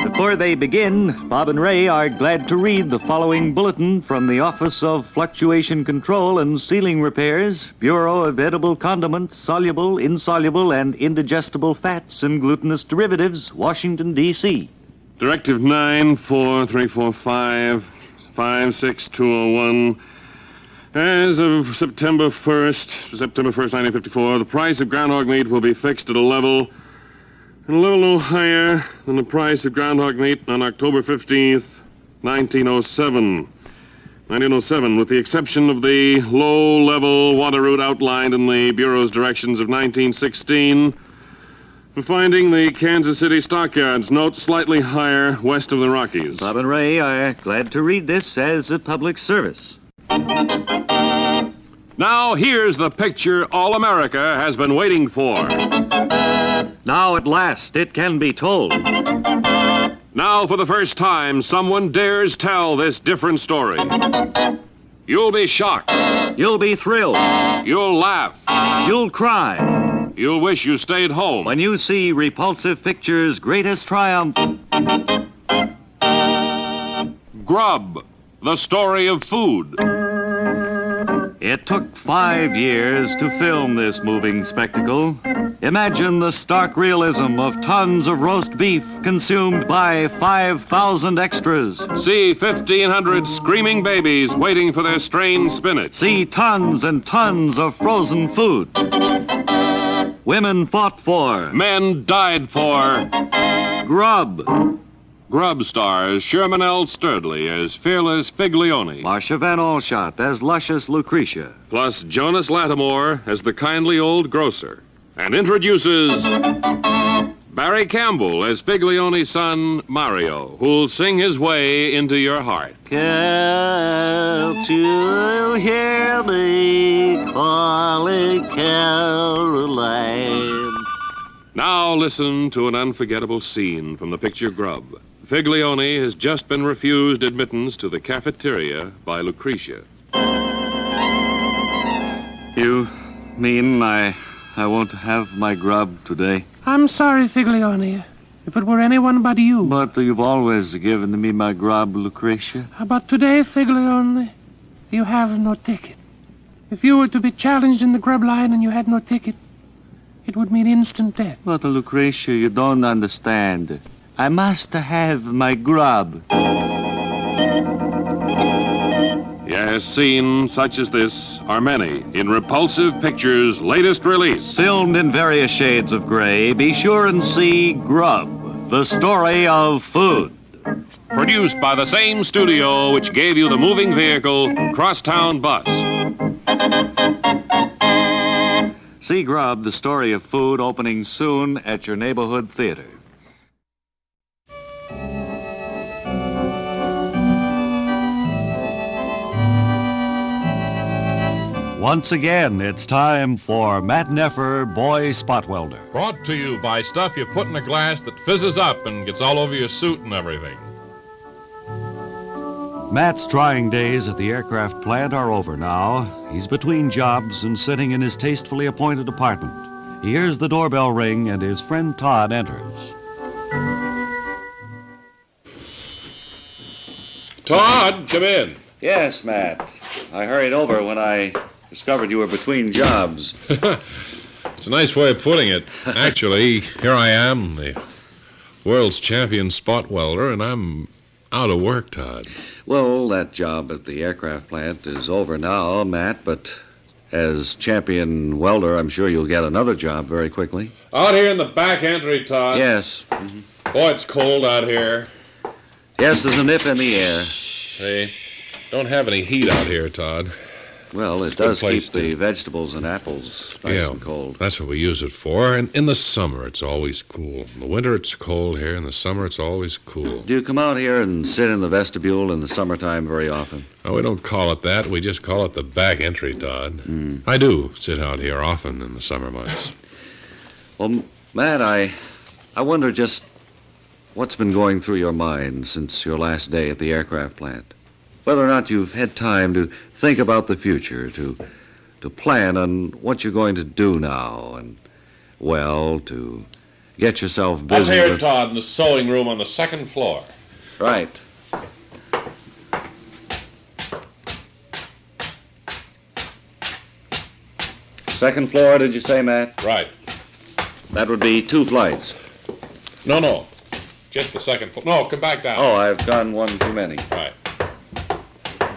Before they begin, Bob and Ray are glad to read the following bulletin from the Office of Fluctuation Control and Sealing Repairs, Bureau of Edible Condiments, Soluble, Insoluble, and Indigestible Fats and Glutinous Derivatives, Washington, D.C. Directive 94345-56201. As of September 1st, 1954, the price of groundhog meat will be fixed at a level no higher than the price of groundhog meat on October 15th, 1907. 1907, with the exception of the low-level water route outlined in the Bureau's directions of 1916, for finding the Kansas City stockyards, note slightly higher west of the Rockies. Bob and Ray are glad to read this as a public service. Now here's the picture all America has been waiting for. Now at last it can be told. Now for the first time, someone dares tell this different story. You'll be shocked. You'll be thrilled. You'll laugh. You'll cry. You'll wish you stayed home. When you see Repulsive Pictures' greatest triumph. Grub, the story of food. It took 5 years to film this moving spectacle. Imagine the stark realism of tons of roast beef consumed by 5,000 extras. See 1,500 screaming babies waiting for their strained spinach. See tons and tons of frozen food. Women fought for. Men died for. Grub. Grub stars Sherman Sturdley as fearless Figlione. Marcia Van Alshot as luscious Lucretia. Plus Jonas Lattimore as the kindly old grocer. And introduces Barry Campbell as Figlione's son, Mario, who'll sing his way into your heart. Can't you hear me calling Caroline? Now listen to an unforgettable scene from the picture Grub. Figlione has just been refused admittance to the cafeteria by Lucretia. You mean I won't have my grub today? I'm sorry, Figlione. If it were anyone but you. But you've always given me my grub, Lucretia. But today, Figlione, you have no ticket. If you were to be challenged in the grub line and you had no ticket, it would mean instant death. But, Lucretia, you don't understand. I must have my grub. Yes, scenes such as this are many in Repulsive Pictures' latest release. Filmed in various shades of gray, be sure and see Grub, the story of food. Produced by the same studio which gave you the moving vehicle Crosstown Bus. See Grub, the story of food, opening soon at your neighborhood theater. Once again, it's time for Matt Neffer, Boy Spotwelder. Brought to you by stuff you put in a glass that fizzes up and gets all over your suit and everything. Matt's trying days at the aircraft plant are over now. He's between jobs and sitting in his tastefully appointed apartment. He hears the doorbell ring and his friend Todd enters. Todd, come in. Yes, Matt. I hurried over when I discovered you were between jobs. It's a nice way of putting it. Actually, here I am, the world's champion spot welder, and I'm out of work, Todd. Well, that job at the aircraft plant is over now, Matt, but as champion welder, I'm sure you'll get another job very quickly. Out here in the back entry, Todd. Yes. Boy, it's cold out here. Yes, there's a nip in the air. Hey, don't have any heat out here, Todd. Well, it does keep the vegetables and apples nice and cold. That's what we use it for. And in the summer, it's always cool. In the winter, it's cold here. In the summer, it's always cool. Do you come out here and sit in the vestibule in the summertime very often? Oh, we don't call it that. We just call it the back entry, Todd. I do sit out here often in the summer months. Well, Matt, I wonder just what's been going through your mind since your last day at the aircraft plant. Whether or not you've had time to think about the future, to plan on what you're going to do now and, well, to get yourself busy. Up here, with... Todd, in the sewing room on the second floor. Right. Second floor, did you say, Matt? Right. That would be 2 flights. No. Just the second floor. No, come back down. Oh, I've gone one too many. Right.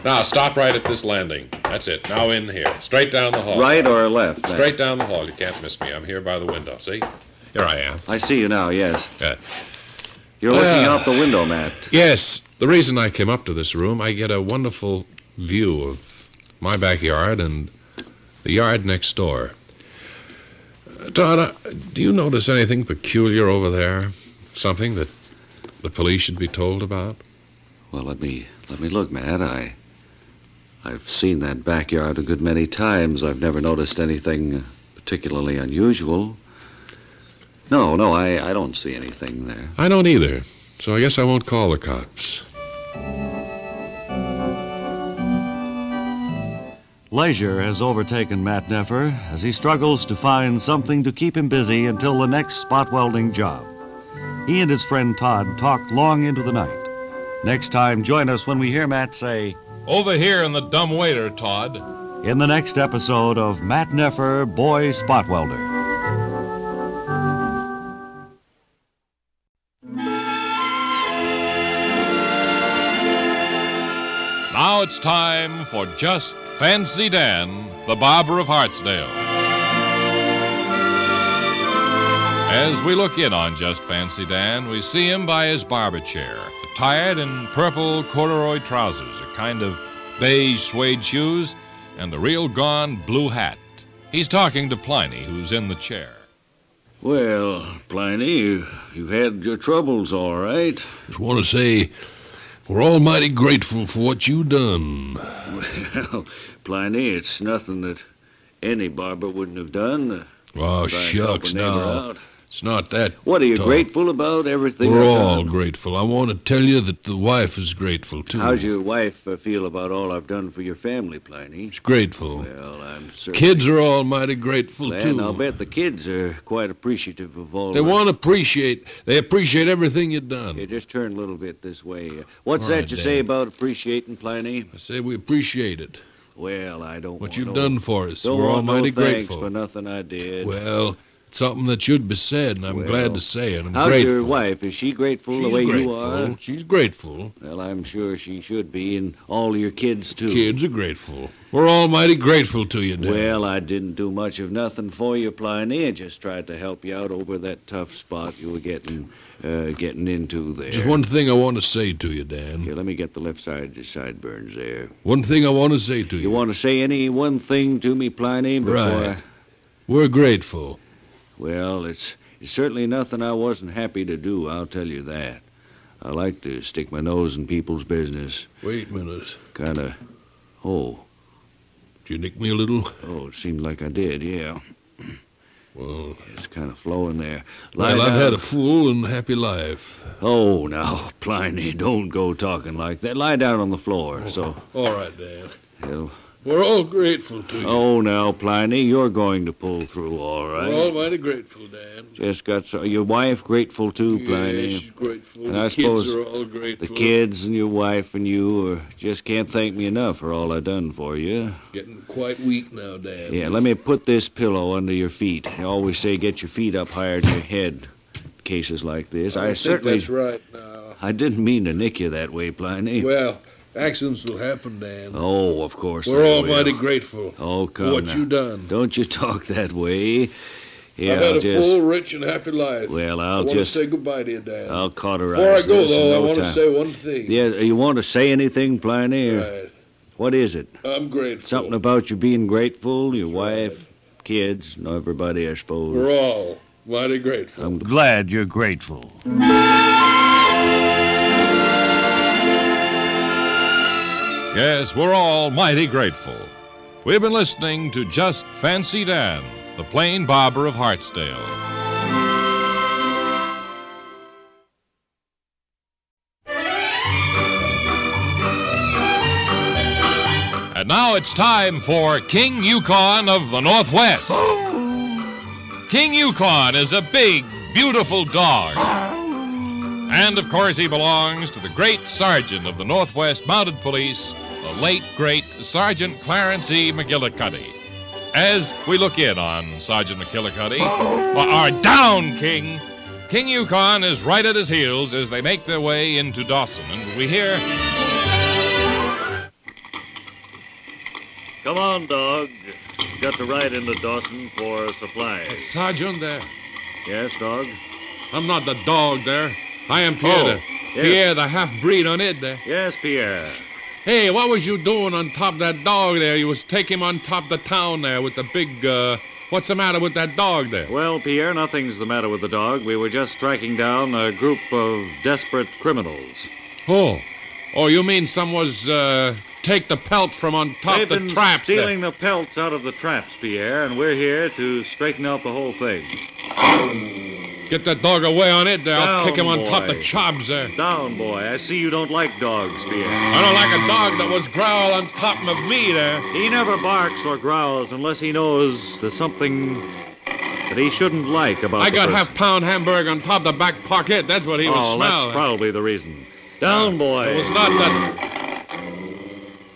Now, stop right at this landing. That's it. Now in here. Straight down the hall. Right or left? Matt? Straight down the hall. You can't miss me. I'm here by the window. See? Here I am. I see you now, yes. Yeah. You're looking out the window, Matt. Yes. The reason I came up to this room, I get a wonderful view of my backyard and the yard next door. Todd, do you notice anything peculiar over there? Something that the police should be told about? Well, let me look, Matt. I've seen that backyard a good many times. I've never noticed anything particularly unusual. No, I don't see anything there. I don't either, so I guess I won't call the cops. Leisure has overtaken Matt Neffer as he struggles to find something to keep him busy until the next spot welding job. He and his friend Todd talked long into the night. Next time, join us when we hear Matt say, Over here in the dumb waiter, Todd. in the next episode of Matt Neffer, Boy Spot Welder. Now it's time for Just Fancy Dan, the Barber of Hartsdale. As we look in on Just Fancy Dan, we see him by his barber chair, attired in purple corduroy trousers, a kind of beige suede shoes, and a real gone blue hat. He's talking to Pliny, who's in the chair. Well, Pliny, you've had your troubles, all right. Just want to say we're almighty grateful for what you done. Well, Pliny, it's nothing that any barber wouldn't have done. Oh, Try and help a shucks, neighbor now. out. It's not that. What are you tough. grateful about? Everything We're I've all done? grateful. I want to tell you that the wife is grateful, too. How's your wife feel about all I've done for your family, Pliny? She's grateful. Well, I'm certain. Kids are almighty grateful, And too. I'll bet the kids are quite appreciative of all They that. want to appreciate. They appreciate everything you've done. Here, just turn a little bit this way. What's All that right, you Dan. say about appreciating, Pliny? I say we appreciate it. Well, I don't What want you've no- done for us. Don't We're want no almighty thanks grateful. for nothing I did. Well, it's something that should be said, and I'm Well, glad to say it. I'm How's grateful. your wife? Is she grateful She's the way grateful. you are? She's grateful. Well, I'm sure she should be, and all your kids, too. Kids are grateful. We're almighty grateful to you, Dan. Well, I didn't do much of nothing for you, Pliny. I just tried to help you out over that tough spot you were getting into there. Just one thing I want to say to you, Dan. Here, let me get the left side of your sideburns there. One thing I want to say to you. You want to say any one thing to me, Pliny, before Right. We're grateful. Well, it's certainly nothing I wasn't happy to do, I'll tell you that. I like to stick my nose in people's business. Wait a minute. Kind of... Oh, Did you nick me a little? it seemed like I did, yeah. Well, It's kind of flowing there. Lie I've down. had a full and happy life. Oh, now, Pliny, don't go talking like that. Lie down on the floor, so... All right, Dan. Hell. We're all grateful to you. Oh, now, Pliny, you're going to pull through, all right? We're almighty grateful, Dan. Just got your wife grateful, too, Pliny? Yeah, she's grateful. And the I kids suppose are all grateful. The kids and your wife and you just can't thank me enough for all I done for you. Getting quite weak now, Dan. Yeah, let me put this pillow under your feet. I always say get your feet up higher than your head in cases like this. I think certainly... that's right now. I didn't mean to nick you that way, Pliny. Well, accidents will happen, Dan. Oh, of course We're they almighty will. grateful Oh, for come what now. you done. Don't you talk that way. Yeah, I've had I'll a just... full, rich, and happy life. Well, I I'll want to just... say goodbye to you, Dan. I'll cauterize Before I go, this in though, I no want to time. say one thing. Yeah, you want to say anything, Pliny? Or Right. what is it? I'm grateful. Something about you being grateful, your That's wife, kids, and everybody, I suppose. We're all mighty grateful. I'm Glad you're grateful. Yes, we're all mighty grateful. We've been listening to Just Fancy Dan, the plain barber of Hartsdale. And now now it's time for King Yukon of the Northwest. King Yukon is a big, beautiful dog. And, of course, he belongs to the great sergeant of the Northwest Mounted Police, the late, great Sergeant Clarence E. McGillicuddy. As we look in on Sergeant McGillicuddy, down, King! King Yukon is right at his heels as they make their way into Dawson, and we hear... Come on, dog. You've got to ride into Dawson for supplies. Sergeant there. Yes, dog? I'm not the dog there. I am Pierre. Yes. Pierre, the half-breed on it there. Yes, Pierre. Hey, what was you doing on top of that dog there? You was taking him on top of the town there with the big, what's the matter with that dog there? Well, Pierre, nothing's the matter with the dog. We were just tracking down a group of desperate criminals. Oh, you mean some was, take the pelt from on top They've of the been traps there? stealing the pelts out of the traps, Pierre, and we're here to straighten out the whole thing. Get that dog away on it there. I'll Down, kick him on top of boy. the chops there. Down, boy. I see you don't like dogs, Pierre. I don't like a dog that was growl on top of me there. He never barks or growls unless he knows there's something that he shouldn't like about I the got person. half-pound hamburger on top of the back pocket. That's what he was Oh, smelling. that's probably the reason. Down, boy. It was not that...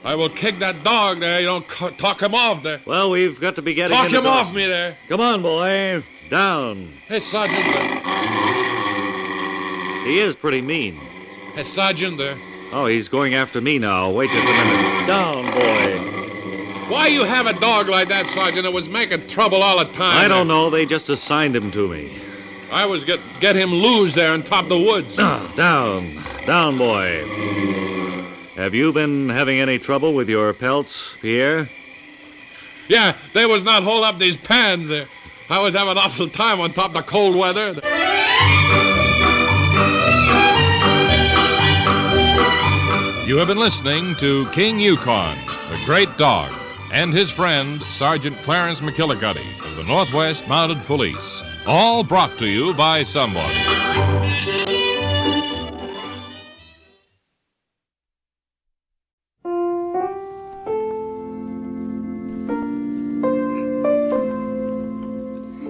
I will kick that dog there. You don't talk him off there. Well, we've got to be getting Talk into him off Dawson. me there. Come on, boy. Down. Hey, Sergeant there. He is pretty mean. Hey, Sergeant there. Oh, he's going after me now. Wait just a minute. Down, boy. Why you have a dog like that, Sergeant? It was making trouble all the time. I don't know. They just assigned him to me. I was get him loose there on top of the woods. Down. Down, boy. Have you been having any trouble with your pelts, Pierre? Yeah, they was not hold up these pans there. I was having an awful time on top of the cold weather. You have been listening to King Yukon, the great dog, and his friend, Sergeant Clarence McGillicuddy of the Northwest Mounted Police. All brought to you by someone.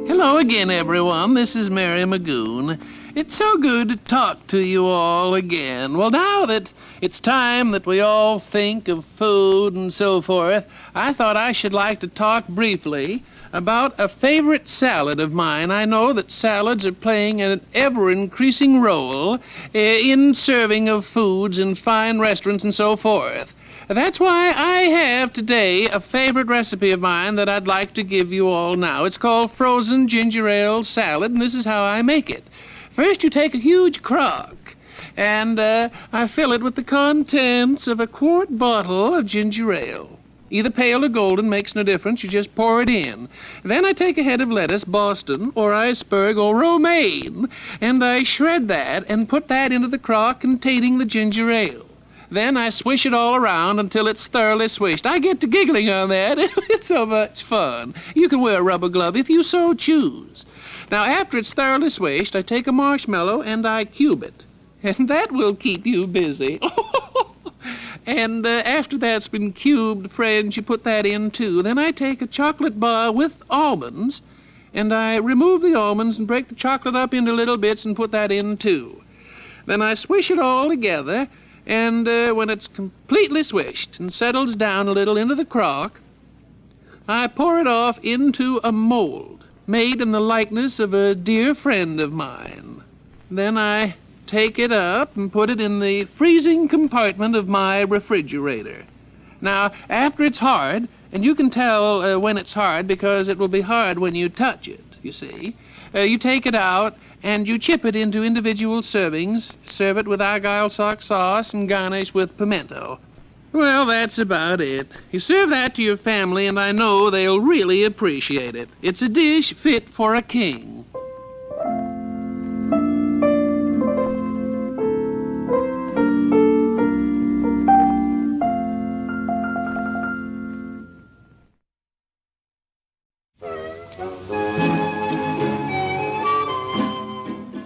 Hello again, everyone. This is Mary McGoon. It's so good to talk to you all again. Well, now that it's time that we all think of food and so forth, I thought I should like to talk briefly about a favorite salad of mine. I know that salads are playing an ever-increasing role in serving of foods in fine restaurants and so forth. That's why I have today a favorite recipe of mine that I'd like to give you all now. It's called frozen ginger ale salad, and this is how I make it. First, you take a huge crock, and I fill it with the contents of a quart bottle of ginger ale. Either pale or golden, makes no difference. You just pour it in. Then I take a head of lettuce, Boston, or iceberg, or romaine, and I shred that and put that into the crock containing the ginger ale. Then I swish it all around until it's thoroughly swished. I get to giggling on that. It's so much fun. You can wear a rubber glove if you so choose. Now, after it's thoroughly swished, I take a marshmallow and I cube it. And that will keep you busy. And after that's been cubed, friends, you put that in, too. Then I take a chocolate bar with almonds, and I remove the almonds and break the chocolate up into little bits and put that in, too. Then I swish it all together, and when it's completely swished and settles down a little into the crock, I pour it off into a mold made in the likeness of a dear friend of mine. Then I take it up and put it in the freezing compartment of my refrigerator. Now, after it's hard, and you can tell when it's hard because it will be hard when you touch it, you see, you take it out and you chip it into individual servings, serve it with Argyle sock sauce, and garnish with pimento. Well, that's about it. You serve that to your family, and I know they'll really appreciate it. It's a dish fit for a king.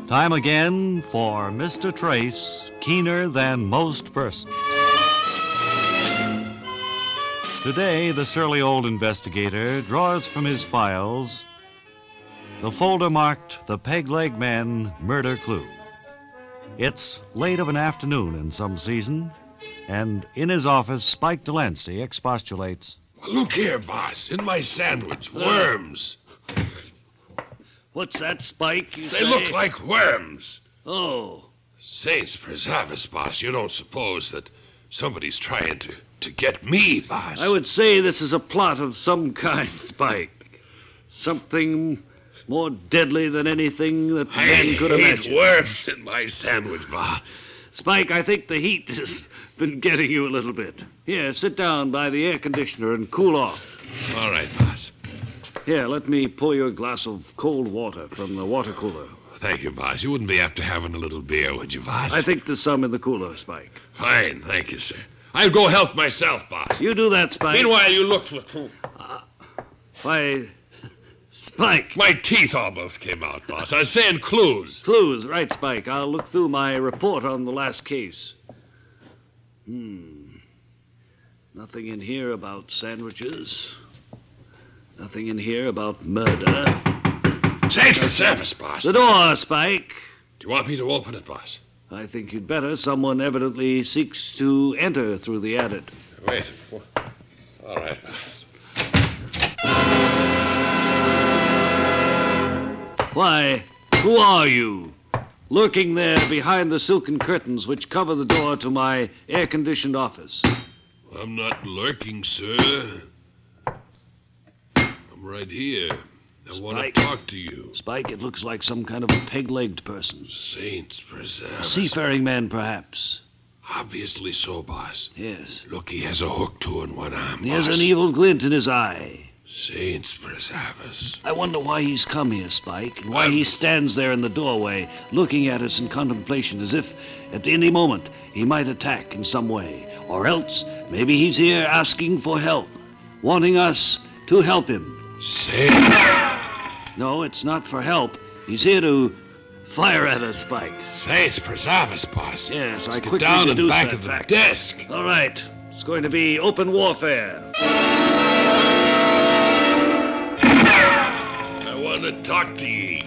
Time again for Mr. Trace, keener than most persons. Today, the surly old investigator draws from his files the folder marked The Peg-Leg Man Murder Clue. It's late of an afternoon in some season, and in his office, Spike Delancey expostulates. Well, look here, boss. In my sandwich, worms. What's that, Spike, you They say? look like worms. Oh. Saints preserve us, boss. You don't suppose that somebody's trying to get me, boss? I would say this is a plot of some kind, Spike. Something more deadly than anything that man could I hate imagine. worms in my sandwich, boss. Spike, I think the heat has been getting you a little bit. Here, sit down by the air conditioner and cool off. All right, boss. Here, let me pour you a glass of cold water from the water cooler. Thank you, boss. You wouldn't be after having a little beer, would you, boss? I think there's some in the cooler, Spike. Fine, thank you, sir. I'll go help myself, boss. You do that, Spike. Meanwhile, you look for... Why, Spike. My teeth almost came out, boss. I was saying clues. Clues, right, Spike. I'll look through my report on the last case. Nothing in here about sandwiches. Nothing in here about murder. Saints for service, boss. The door, Spike. Do you want me to open it, boss? I think you'd better. Someone evidently seeks to enter through the attic. Wait. All right. Why, who are you? Lurking there behind the silken curtains which cover the door to my air-conditioned office. I'm not lurking, sir. I'm right here. I want Spike. to talk to you. Spike, it looks like some kind of a peg-legged person. Saints preserve A us. seafaring man, perhaps. Obviously so, boss. Yes. Look, he has a hook to in one arm, He has boss. an evil glint in his eye. Saints preserve us. I wonder why he's come here, Spike, and why he stands there in the doorway, looking at us in contemplation, as if at any moment he might attack in some way. Or else, maybe he's here asking for help, wanting us to help him. Saints. No, it's not for help. He's here to fire at us, Spike. Saints preserve us, boss. Yes, I Let's get quickly down and deduce back that of the fact. desk. All right, it's going to be open warfare. I want to talk to ye.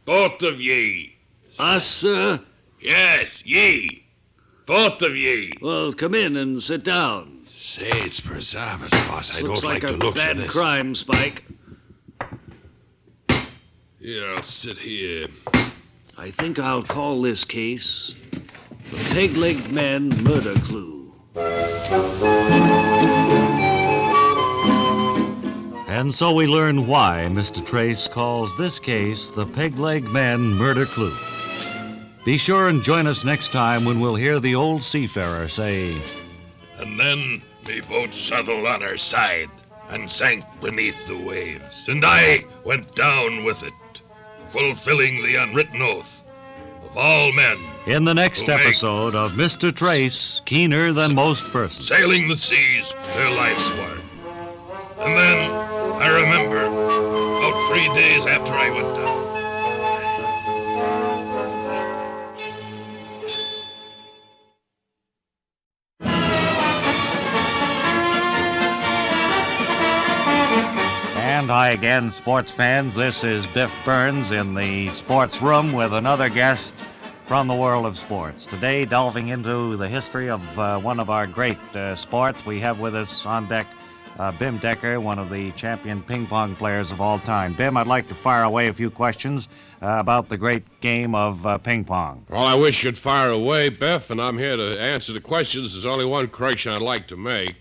Both of ye. Us, sir? Yes, ye. Both of ye. Well, come in and sit down. Saints preserve us, boss. I Looks don't like a the looks of bad this. crime, Spike. Here, I'll sit here. I think I'll call this case the Peg-Legged Man Murder Clue. And so we learn why Mr. Trace calls this case the Peg-Leg Man Murder Clue. Be sure and join us next time when we'll hear the old seafarer say, And then me boat settled on her side and sank beneath the waves, and I went down with it, fulfilling the unwritten oath of all men, in the next Who make- episode of Mr. Trace, Keener Than Most Persons. sailing the seas their life's work. And then I remember, about 3 days after I went down, And hi again, sports fans. This is Biff Burns in the sports room with another guest from the world of sports. Today, delving into the history of one of our great sports, we have with us on deck Bim Decker, one of the champion ping pong players of all time. Bim, I'd like to fire away a few questions about the great game of ping pong. Well, I wish you'd fire away, Biff, and I'm here to answer the questions. There's only one correction I'd like to make.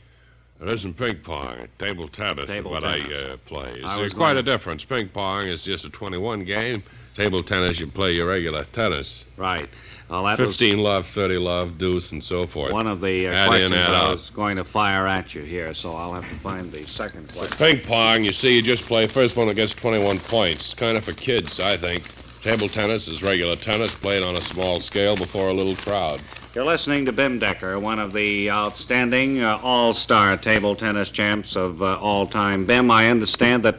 It isn't ping pong. Table tennis is Table what tennis. I play. I There's was quite going- a difference. Ping pong is just a 21 game. Table tennis, you play your regular tennis. Right. Well, that 15 love, 30 love, deuce, and so forth. one of the Add in, questions add I out. was going to fire at you here, so I'll have to find the second question. Ping pong, you see, you just play first one that gets 21 points. It's kind of for kids, I think. Table tennis is regular tennis played on a small scale before a little crowd. You're listening to Bim Decker, one of the outstanding all-star table tennis champs of all time. Bim, I understand that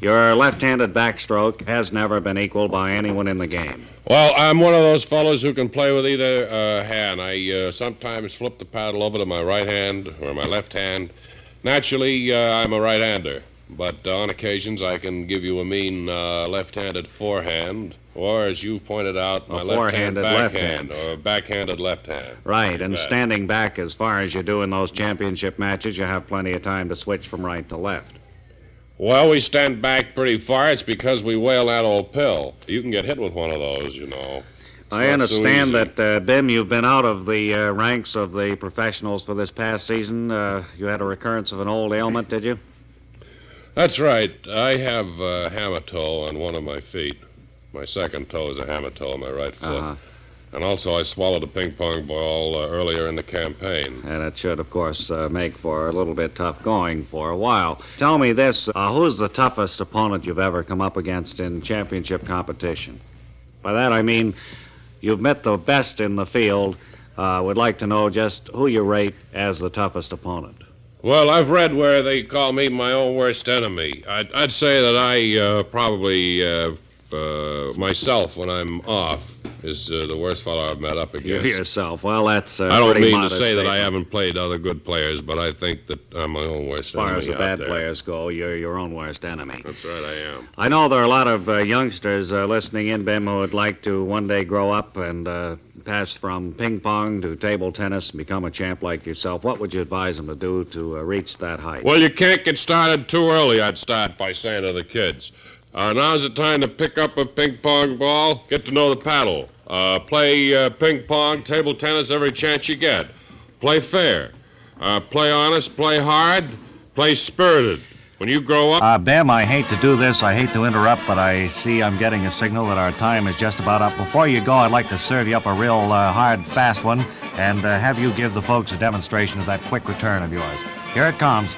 your left-handed backstroke has never been equaled by anyone in the game. Well, I'm one of those fellows who can play with either hand. I sometimes flip the paddle over to my right hand or my left hand, Naturally, I'm a right-hander, but on occasions I can give you a mean left-handed forehand, or, as you pointed out, my left-hand backhand, or backhanded left hand. Right, and standing back as far as you do in those championship matches, you have plenty of time to switch from right to left. Well, we stand back pretty far. It's because we whale that old pill. You can get hit with one of those, you know. I understand that, Bim, you've been out of the ranks of the professionals for this past season. You had a recurrence of an old ailment, did you? That's right. I have a hammer toe on one of my feet. My second toe is a hammer toe on my right foot. Uh-huh. And also I swallowed a ping-pong ball earlier in the campaign. And it should, of course, make for a little bit tough going for a while. Tell me this, who's the toughest opponent you've ever come up against in championship competition? By that I mean you've met the best in the field. Would like to know just who you rate as the toughest opponent. Well, I've read where they call me my own worst enemy. I'd say that I probably, myself, when I'm off, is the worst fellow I've met up against. You yourself. Well, that's I don't mean to say statement. that I haven't played other good players, but I think that I'm my own worst enemy. As far as the bad there. players go, you're your own worst enemy. That's right, I am. I know there are a lot of youngsters listening in, Bim, who would like to one day grow up and pass from ping pong to table tennis and become a champ like yourself. What would you advise them to do to reach that height? Well, you can't get started too early, I'd start by saying to the kids. Now's the time to pick up a ping pong ball, get to know the paddle. Play ping pong, table tennis every chance you get. Play fair. Play honest, play hard, play spirited. When you grow up... Bim, I hate to do this. I hate to interrupt, but I see I'm getting a signal that our time is just about up. Before you go, I'd like to serve you up a real hard, fast one and have you give the folks a demonstration of that quick return of yours. Here it comes.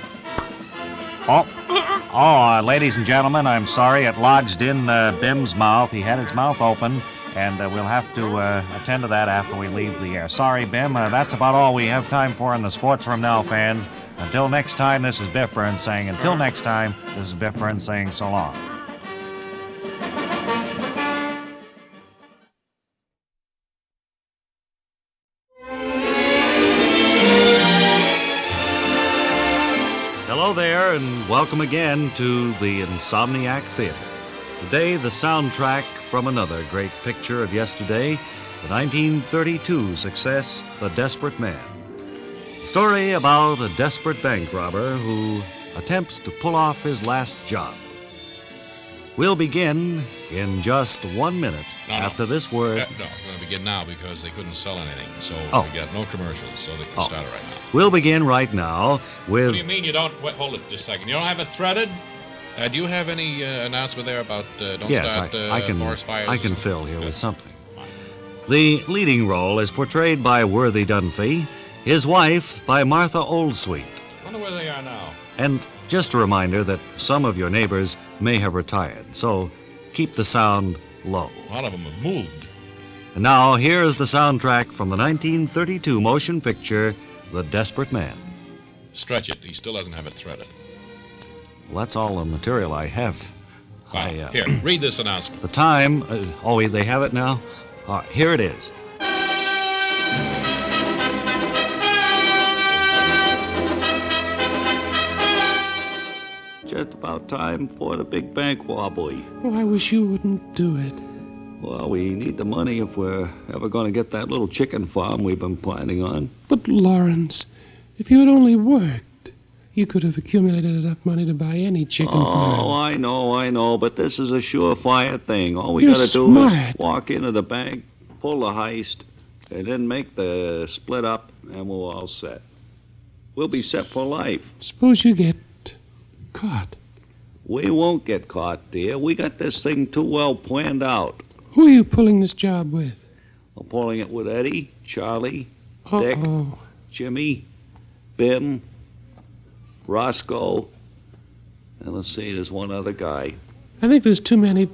Ladies and gentlemen, I'm sorry. It lodged in Bim's mouth. He had his mouth open, and we'll have to attend to that after we leave the air. Sorry, Bim. That's about all we have time for in the Sports Room now, fans. Until next time, this is Biff Burns saying, until next time, this is Biff Burns saying so long. Hello there, and welcome again to the Insomniac Theater. Today, the soundtrack from another great picture of yesterday, the 1932 success, The Desperate Man. A story about a desperate bank robber who attempts to pull off his last job. We'll begin in just 1 minute after this word. No, we're going to begin now because they couldn't sell anything, so we got no commercials, so they can start it right now. We'll begin right now with... What do you mean you don't... Wait, hold it just a second. You don't have it threaded? Do you have any announcement there about don't start forest fires? I can fill here with something. The leading role is portrayed by Worthy Dunphy, his wife by Martha Oldsweet. I wonder where they are now. And just a reminder that some of your neighbors may have retired, so keep the sound low. A lot of them have moved. And now, here's the soundtrack from the 1932 motion picture, The Desperate Man. Stretch it. He still doesn't have it threaded. Well, that's all the material I have. Wow. Here, read this announcement. The time... they have it now? All right, here it is. Just about time for the big bank wobbly. Oh, I wish you wouldn't do it. Well, we need the money if we're ever going to get that little chicken farm we've been planning on. But, Lawrence, if you had only worked, you could have accumulated enough money to buy any chicken farm. Oh, I know, but this is a surefire thing. All we You're got to do smart. is walk into the bank, pull the heist, and then make the split up, and we're all set. We'll be set for life. Suppose you get caught. We won't get caught, dear. We got this thing too well planned out. Who are you pulling this job with? I'm pulling it with Eddie, Charlie, Dick, Uh-oh. Jimmy, Bim, Roscoe, and let's see, there's one other guy. I think there's too many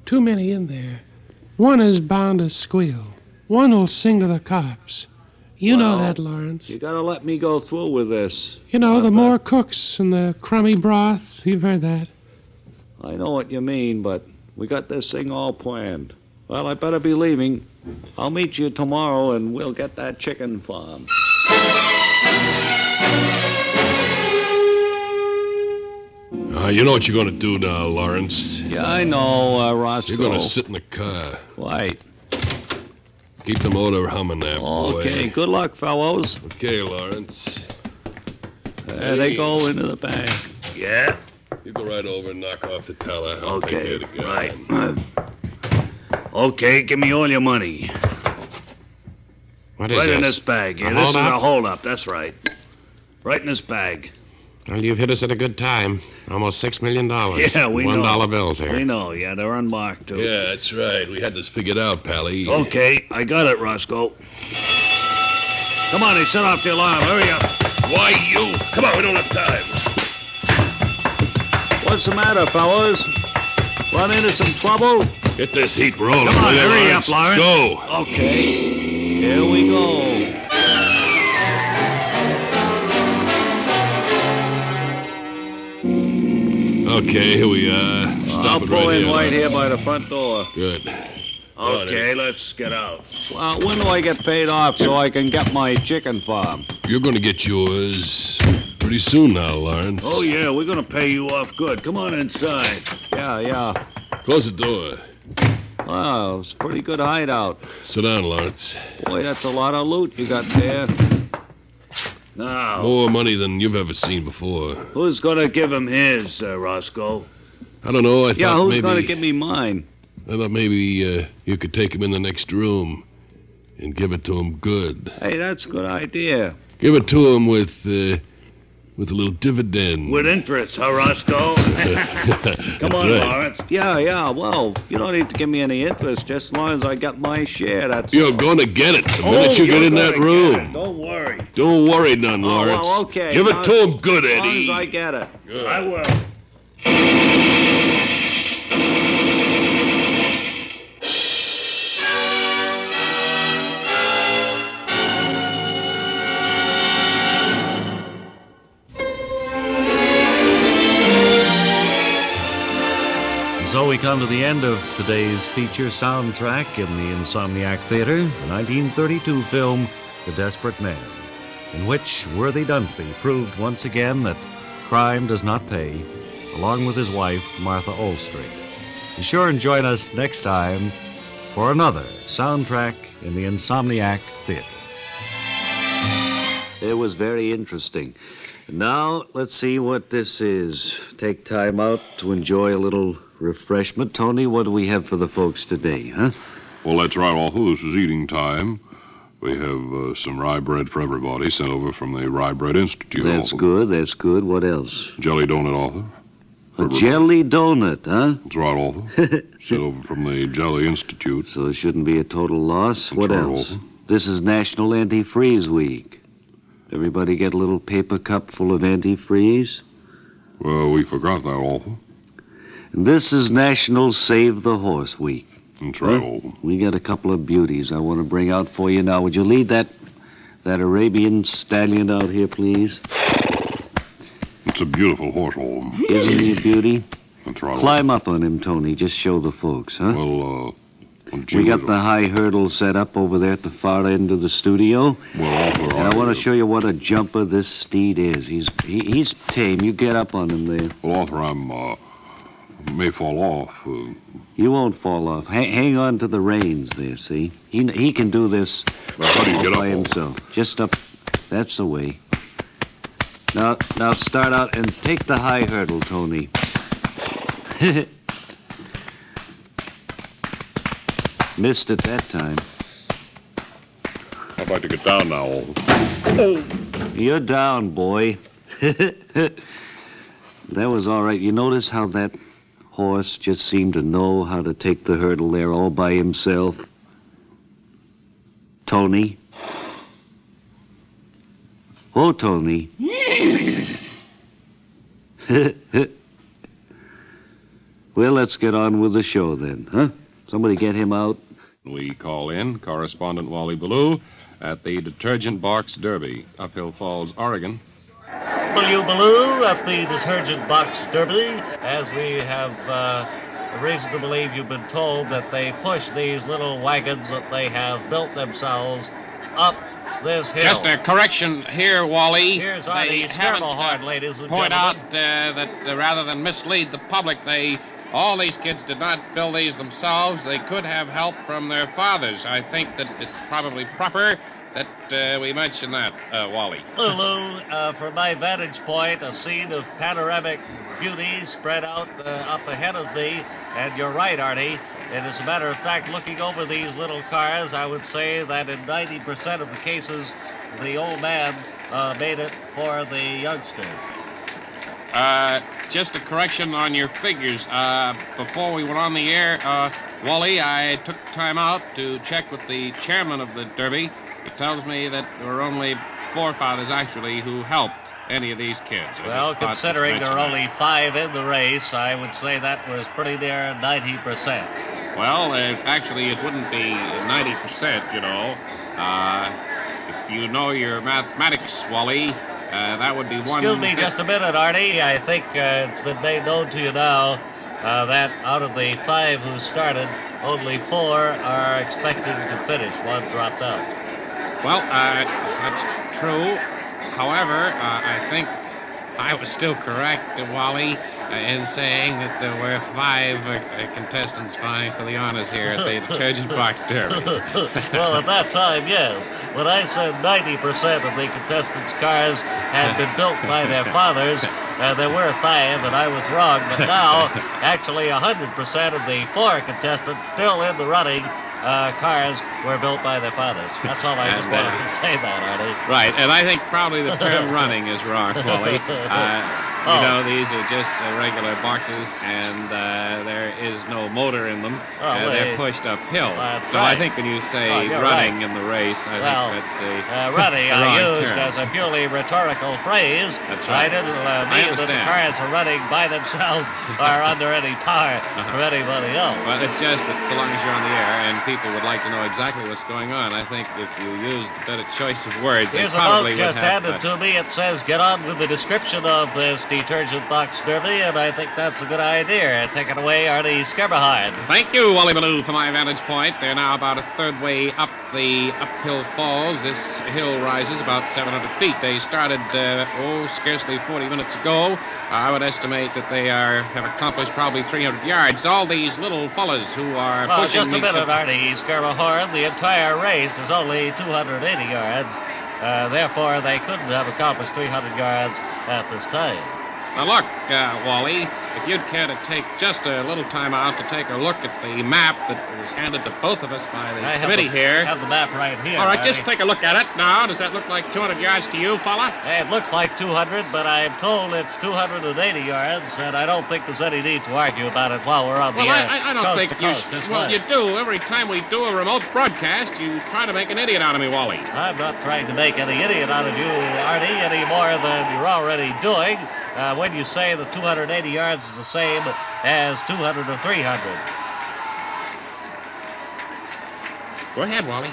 in there. One is bound to squeal. One will sing to the cops. You know that, Lawrence. You gotta let me go through with this. You know, the more cooks and the crummy broth. You've heard that. I know what you mean, but we got this thing all planned. Well, I better be leaving. I'll meet you tomorrow and we'll get that chicken farm. You know what you're going to do now, Lawrence. Yeah, I know, Roscoe. You're going to sit in the car. Right. Keep the motor humming there, boy. Okay, good luck, fellows. Okay, Lawrence. There they go into the bag. Yeah? You go right over and knock off the teller. I'll take care of the guy. Right. Okay, give me all your money. What is Right this? in this bag. Yeah, A this is hold-up? a hold-up. That's right. Right in this bag. Well, you've hit us at a good time. Almost $6 million. Yeah, we know. $1 bills here. We know, yeah, they're unmarked, too. Yeah, that's right. We had this figured out, Pally. Okay, I got it, Roscoe. Come on, they set off the alarm. Hurry up. Why, you? Come on, we don't have time. What's the matter, fellas? Run into some trouble? Get this heat rolling. Come on, will you, hurry up, Lawrence. Let's go. Okay, here we go. Okay, here we are. Stop I'll it pull right in here, right here Lawrence. by the front door. Good. Okay, let's get out. Well, when do I get paid off so I can get my chicken farm? You're going to get yours pretty soon now, Lawrence. Oh, yeah, we're going to pay you off good. Come on inside. Yeah. Close the door. Wow, it's a pretty good hideout. Sit down, Lawrence. Boy, that's a lot of loot you got there. Now, More money than you've ever seen before. who's going to give him his, Roscoe? I don't know. I Yeah, thought who's maybe going to give me mine? I thought maybe you could take him in the next room and give it to him good. Hey, that's a good idea. Give it to him with a little dividend. With interest, huh, Roscoe? Come That's on, right. Lawrence. Yeah, well, you don't need to give me any interest, just as long as I get my share, that's You're going to get it the minute you get in that room. Don't worry. Don't worry none, Oh, Lawrence. well, okay. Give it Now, to him good, As long Eddie. as I get it. Good. I will. So we come to the end of today's feature soundtrack in the Insomniac Theater, the 1932 film The Desperate Man, in which Worthy Dunphy proved once again that crime does not pay, along with his wife, Martha Oldstreet. Be sure and join us next time for another soundtrack in the Insomniac Theater. It was very interesting. Now, let's see what this is. Take time out to enjoy a little refreshment. Tony, what do we have for the folks today, huh? Well, that's right, Arthur. This is eating time. We have some rye bread for everybody sent over from the Rye Bread Institute. That's good. What else? Jelly donut, Arthur. A jelly donut, huh? That's right, Arthur. Sent over from the Jelly Institute. So it shouldn't be a total loss. What right, else? Arthur. This is National Antifreeze Week. Everybody get a little paper cup full of antifreeze? Well, we forgot that, Arthur. And this is National Save the Horse Week. That's right, Arthur. We got a couple of beauties I want to bring out for you now. Would you lead that Arabian stallion out here, please? It's a beautiful horse, Arthur. Isn't he a beauty? That's right, Arthur. Climb up on him, Tony. Just show the folks, huh? Well, We got the high hurdle set up over there at the far end of the studio. Well, Arthur, And I want to show you what a jumper this steed is. He's tame. You get up on him there. Well, Arthur, I may fall off. You won't fall off. Hang on to the reins there, see? He can do this How do you all get up, by Arthur? himself. Just up. That's the way. Now start out and take the high hurdle, Tony. Missed it that time. I'd like to get down now, Arthur. You're down, boy. That was all right. You notice how that horse just seemed to know how to take the hurdle there all by himself? Tony? Oh, Tony. Well, let's get on with the show then, huh? Somebody get him out. We call in correspondent Wally Ballou at the Detergent Box Derby, Uphill Falls, Oregon. Ballou at the Detergent Box Derby, as we have reason to believe you've been told that they push these little wagons that they have built themselves up this hill. Just a correction here, Wally. Here's Artie Schermerhorn, ladies and point gentlemen. out that rather than mislead the public, all these kids did not build these themselves. They could have help from their fathers. I think that it's probably proper that we mention that, Wally. Lulu, from my vantage point, a scene of panoramic beauty spread out up ahead of me. And you're right, Artie. And as a matter of fact, looking over these little cars, I would say that in 90% of the cases, the old man made it for the youngster. Just a correction on your figures. Before we went on the air, Wally, I took time out to check with the chairman of the Derby. He tells me that there were only forefathers, actually, who helped any of these kids. Well, considering there are only 5 in the race, I would say that was pretty near 90%. Well, actually, it wouldn't be 90%, you know. If you know your mathematics, Wally, that would be one... Excuse me just a minute, Artie. I think it's been made known to you now that out of the 5 who started, only 4 are expecting to finish. 1 dropped out. Well, that's true. However, I think I was still correct, Wally, in saying that there were 5 contestants vying for the honors here at the Detergent Box Derby. Well, at that time, yes. When I said 90% of the contestants' cars had been built by their fathers, there were 5, and I was wrong. But now, actually, 100% of the 4 contestants still in the running cars were built by their fathers. That's all I just wanted to say that, Artie. Right, and I think probably the term running is wrong, Wally. You know, these are just regular boxes, and there is no motor in them. They're pushed uphill. So right. I think when you say running in the race, I think that's a running wrong I used term. as a purely rhetorical phrase. That's right. I didn't mean that the cars are running by themselves or under any power from anybody else. Well, it's just that so long as you're on the air and people would like to know exactly what's going on, I think if you used a better choice of words, Here's they probably a note would just have... handed to me. It says, get on with the description of this Detergent Box Derby, and I think that's a good idea. Take it away, Artie Schermerhorn. Thank you, Wally Ballou, for my vantage point. They're now about a third way up the uphill falls. This hill rises about 700 feet. They started, scarcely 40 minutes ago. I would estimate that they have accomplished probably 300 yards. All these little fellas who are pushing... Just a minute, Artie Schermerhorn. The entire race is only 280 yards. Therefore, they couldn't have accomplished 300 yards at this time. Now, look, Wally, if you'd care to take just a little time out to take a look at the map that was handed to both of us by the committee here. I have the map right here. All right, Artie. just take a look at it now. Does that look like 200 yards to you, fella? It looks like 200, but I'm told it's 280 yards, and I don't think there's any need to argue about it while we're on the air. I don't think you should. Well, you do. Every time we do a remote broadcast, you try to make an idiot out of me, Wally. I'm not trying to make any idiot out of you, Artie, any more than you're already doing. When you say that 280 yards is the same as 200 or 300. Go ahead, Wally.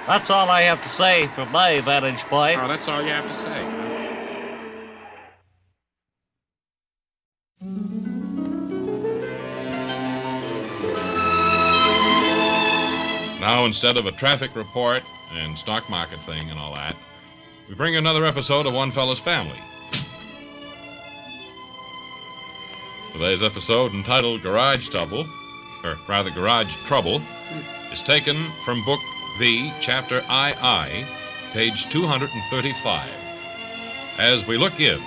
That's all I have to say from my vantage point. Oh, that's all you have to say. Now, instead of a traffic report and stock market thing and all that, we bring you another episode of One Fella's Family. Today's episode, entitled Garage Trouble, is taken from Book V, Chapter II, page 235. As we look in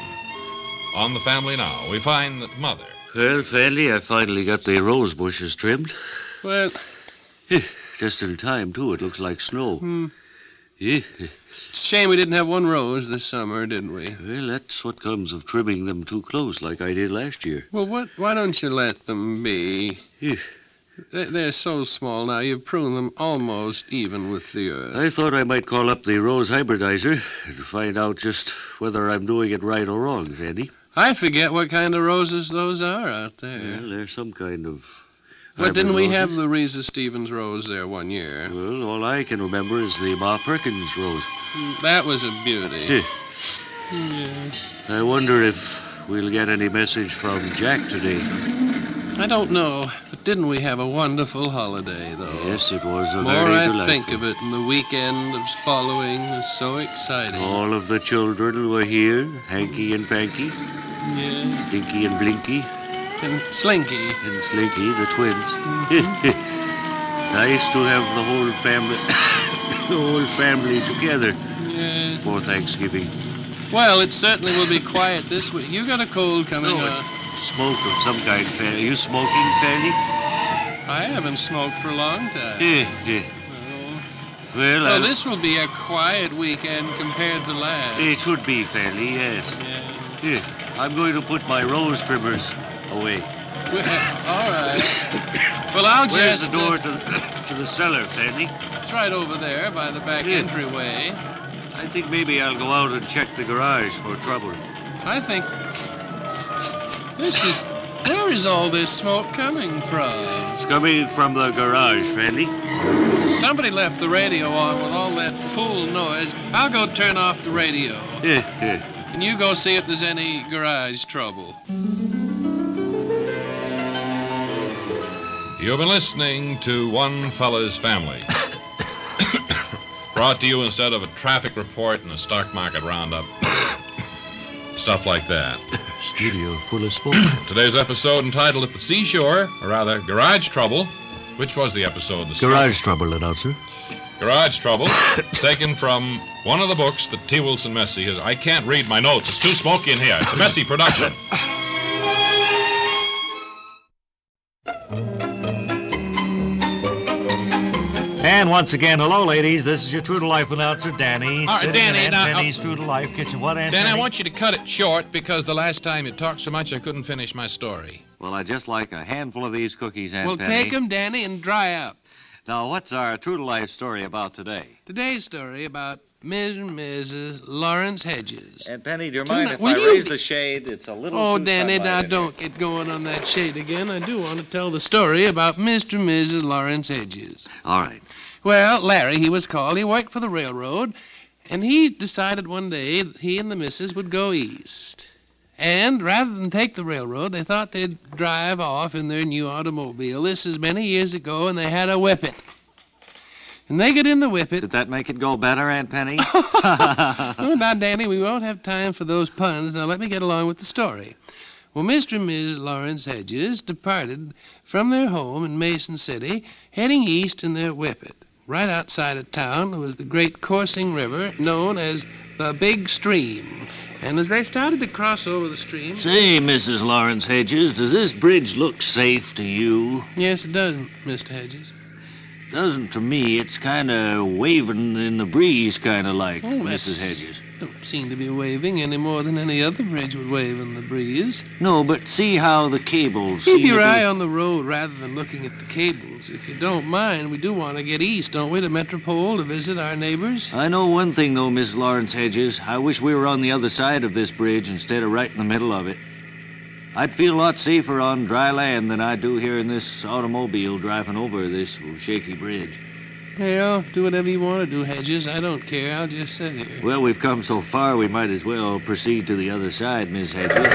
on the family now, we find that Mother... Well, Fanny, I finally got the rose bushes trimmed. Well... Just in time, too. It looks like snow. Yeah. It's a shame we didn't have one rose this summer, didn't we? Well, that's what comes of trimming them too close like I did last year. Well, why don't you let them be? Yeah. They're so small now, you've pruned them almost even with the earth. I thought I might call up the rose hybridizer to find out just whether I'm doing it right or wrong, Fanny. I forget what kind of roses those are out there. Well, they're some kind of... But didn't we have the Reza Stevens rose there one year? Well, all I can remember is the Ma Perkins rose. That was a beauty. Yes. I wonder if we'll get any message from Jack today. I don't know, but didn't we have a wonderful holiday, though? Yes, it was a The more very I delightful. think of it, and the weekend of following is so exciting. All of the children were here, Hanky and Panky, Yes. Stinky and Blinky, And Slinky. and Slinky, the twins. Nice to have the whole family, the whole family together Yeah. for Thanksgiving. Well, it certainly will be quiet this week. You got a cold coming No, on. it's smoke of some kind, Fanny. Are you smoking, Fanny? I haven't smoked for a long time. Yeah. Oh. Well, Well, this will be a quiet weekend compared to last. it should be, Fanny, yes. Yeah. Yes. I'm going to put my rose trimmers away. Well, all right. Well, I'll Where's just... the door to the cellar, Fanny? It's right over there by the back Yeah. entryway. I think maybe I'll go out and check the garage for trouble. I think... This is... Where is all this smoke coming from? It's coming from the garage, Fanny. Somebody left the radio on with all that fool noise. I'll go turn off the radio. Yeah. And you go see if there's any garage trouble. You've been listening to One Fella's Family. Brought to you instead of a traffic report and a stock market roundup. Stuff like that. Studio full of smoke. Today's episode entitled At the Seashore, or rather, Garage Trouble. Which was the episode? Garage trouble, announcer. Garage Trouble. It's taken from one of the books that T. Wilson Messy has. I can't read my notes. It's too smoky in here. It's a Messy production. And once again, hello, ladies. This is your True to Life announcer, Danny. All right, sitting Danny, in now, Aunt Penny's True to Life kitchen. What, Aunt Dan, Penny? I want you to cut it short because the last time you talked so much I couldn't finish my story. Well, I just like a handful of these cookies, Aunt Well, Penny. take 'em, Danny, and dry up. Now, what's our True to Life story about today? Today's story about Ms. and Mrs. Lawrence Hedges. Aunt Penny, do you Tonight- mind if will I you raise be- the shade? It's a little Oh, too Danny, now sunlight in don't get going on that shade again. I do want to tell the story about Mr. and Mrs. Lawrence Hedges. here. All right. Well, Larry, he was called. He worked for the railroad, and he decided one day that he and the missus would go east. And rather than take the railroad, they thought they'd drive off in their new automobile. This is many years ago, and they had a whippet. And they get in the whippet. Did that make it go better, Aunt Penny? Oh, now, Danny, we won't have time for those puns. Now, let me get along with the story. Well, Mr. and Mrs. Lawrence Hedges departed from their home in Mason City, heading east in their whippet. Right outside of town was the great coursing river known as the Big Stream. And as they started to cross over the stream... Say, Mrs. Lawrence Hedges, does this bridge look safe to you? Yes, it does, Mr. Hedges. Doesn't to me. It's kind of waving in the breeze, kind of like, Oh, Mrs. that's- Hedges. Don't seem to be waving any more than any other bridge would wave in the breeze. No, but see how the cables Keep seem your to be- eye on the road rather than looking at the cables. If you don't mind, we do want to get east, don't we, to Metropole to visit our neighbors? I know one thing, though, Miss Lawrence Hedges. I wish we were on the other side of this bridge instead of right in the middle of it. I'd feel a lot safer on dry land than I do here in this automobile driving over this shaky bridge. Hey, I'll do whatever you want to do, Hedges. I don't care. I'll just sit here. Well, we've come so far, we might as well proceed to the other side, Miss Hedges.